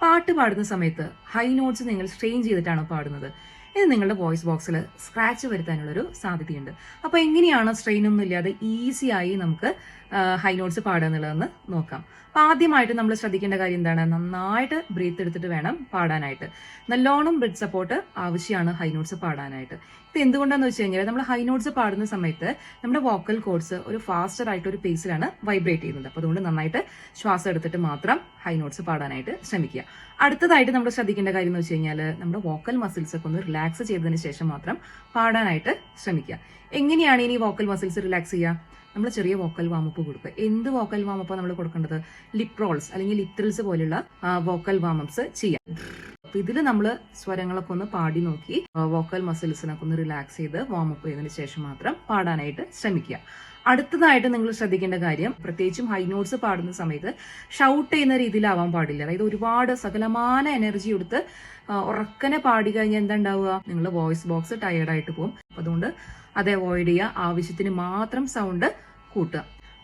പാട്ട് പാടുന്ന സമയത്ത് ഹൈ നോട്ട്സ് നിങ്ങൾ സ്ട്രെയിൻ ചെയ്തിട്ടാണോ പാടുന്നത്? ഇത് നിങ്ങളുടെ വോയിസ് ബോക്സിൽ സ്ക്രാച്ച് വരുത്താനുള്ളൊരു സാധ്യതയുണ്ട്. അപ്പോൾ എങ്ങനെയാണ് സ്ട്രെയിൻ ഒന്നും ഇല്ലാതെ ഈസിയായി നമുക്ക് ഹൈ നോട്ട്സ് പാടുക എന്നുള്ളതെന്ന് നോക്കാം. അപ്പോൾ ആദ്യമായിട്ട് നമ്മൾ ശ്രദ്ധിക്കേണ്ട കാര്യം എന്താണ്? നന്നായിട്ട് ബ്രീത്ത് എടുത്തിട്ട് വേണം പാടാനായിട്ട്. നല്ലോണം ബ്രീത്ത് സപ്പോർട്ട് ആവശ്യമാണ് ഹൈ നോട്ട്സ് പാടാനായിട്ട്. ഇത് എന്തുകൊണ്ടാന്ന് വെച്ച് കഴിഞ്ഞാൽ നമ്മൾ ഹൈ നോട്ട്സ് പാടുന്ന സമയത്ത് നമ്മുടെ വോക്കൽ കോഡ്സ് ഒരു ഫാസ്റ്റർ ആയിട്ട് ഒരു പേസിലാണ് വൈബ്രേറ്റ് ചെയ്യുന്നത്. അപ്പോൾ അതുകൊണ്ട് നന്നായിട്ട് ശ്വാസം എടുത്തിട്ട് മാത്രം ഹൈ നോട്ട്സ് പാടാനായിട്ട് ശ്രമിക്കുക. അടുത്തതായിട്ട് നമ്മൾ ശ്രദ്ധിക്കേണ്ട കാര്യം എന്ന് വെച്ച് കഴിഞ്ഞാൽ നമ്മുടെ വോക്കൽ മസിൽസ് ഒക്കെ ഒന്ന് റിലാക്സ് ചെയ്തതിന് ശേഷം മാത്രം പാടാനായിട്ട് ശ്രമിക്കുക. എങ്ങനെയാണ് ഇനി വോക്കൽ മസിൽസ് റിലാക്സ് ചെയ്യുക? നമ്മൾ ചെറിയ വോക്കൽ വാമപ്പ് കൊടുക്കുക. എന്ത് വോക്കൽ വാമപ്പാണ് നമ്മൾ കൊടുക്കേണ്ടത്? ലിപ് റോൾസ് അല്ലെങ്കിൽ ലിപ് ത്രിൽസ് പോലുള്ള വോക്കൽ വാമപ്സ് ചെയ്യാം. അപ്പൊ ഇതിൽ നമ്മൾ സ്വരങ്ങളൊക്കെ ഒന്ന് പാടി നോക്കി വോക്കൽ മസിൽസിനൊക്കെ ഒന്ന് റിലാക്സ് ചെയ്ത് വാമപ്പ് ചെയ്തതിന് ശേഷം മാത്രം പാടാനായിട്ട് ശ്രമിക്കുക. അടുത്തതായിട്ട് നിങ്ങൾ ശ്രദ്ധിക്കേണ്ട കാര്യം, പ്രത്യേകിച്ചും ഹൈ നോട്ട്സ് പാടുന്ന സമയത്ത് ഷൗട്ട് ചെയ്യുന്ന രീതിയിലാവാൻ പാടില്ല. അതായത് ഒരുപാട് സകലമാന എനർജി എടുത്ത് ഉറക്കനെ പാടി കഴിഞ്ഞാൽ എന്താ ഉണ്ടാവുക? നിങ്ങളുടെ വോയിസ് ബോക്സ് ടയേർഡായിട്ട് പോകും. അപ്പൊ അതുകൊണ്ട് അത് അവോയ്ഡ് ചെയ്യുക. ആവശ്യത്തിന് മാത്രം സൗണ്ട് കൂട്ടുക.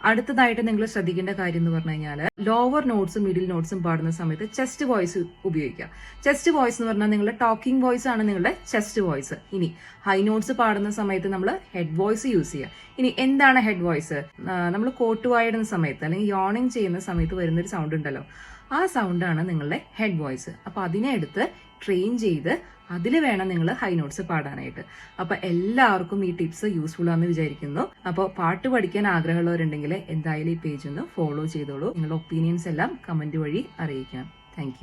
അടുത്തതായിട്ട് നിങ്ങൾ ശ്രദ്ധിക്കേണ്ട കാര്യം എന്ന് പറഞ്ഞു കഴിഞ്ഞാൽ ലോവർ നോട്ട്സും മിഡിൽ നോട്ട്സും പാടുന്ന സമയത്ത് ചെസ്റ്റ് വോയിസ് ഉപയോഗിക്കുക. ചെസ്റ്റ് വോയിസ് എന്ന് പറഞ്ഞാൽ നിങ്ങളുടെ ടോക്കിംഗ് വോയിസ് ആണ് നിങ്ങളുടെ ചെസ്റ്റ് വോയിസ്. ഇനി ഹൈ നോട്ട്സ് പാടുന്ന സമയത്ത് നമ്മൾ ഹെഡ് വോയിസ് യൂസ് ചെയ്യുക. ഇനി എന്താണ് ഹെഡ് വോയിസ്? നമ്മൾ കോട്ട് വായിടുന്ന സമയത്ത് അല്ലെങ്കിൽ യോണിങ് ചെയ്യുന്ന സമയത്ത് വരുന്നൊരു സൗണ്ട് ഉണ്ടല്ലോ, ആ സൗണ്ടാണ് നിങ്ങളുടെ ഹെഡ് വോയിസ്. അപ്പൊ അതിനെ എടുത്ത് ട്രെയിൻ ചെയ്ത് അതിൽ വേണം നിങ്ങൾ ഹൈ നോട്ട്സ് പാടാനായിട്ട്. അപ്പൊ എല്ലാവർക്കും ഈ ടിപ്സ് യൂസ്ഫുൾ ആണെന്ന് വിചാരിക്കുന്നു. അപ്പോൾ പാട്ട് പഠിക്കാൻ ആഗ്രഹമുള്ളവരുണ്ടെങ്കിൽ എന്തായാലും ഈ പേജ് ഒന്ന് ഫോളോ ചെയ്തോളൂ. നിങ്ങളുടെ ഒപ്പീനിയൻസ് എല്ലാം കമന്റ് വഴി അറിയിക്കണം. താങ്ക്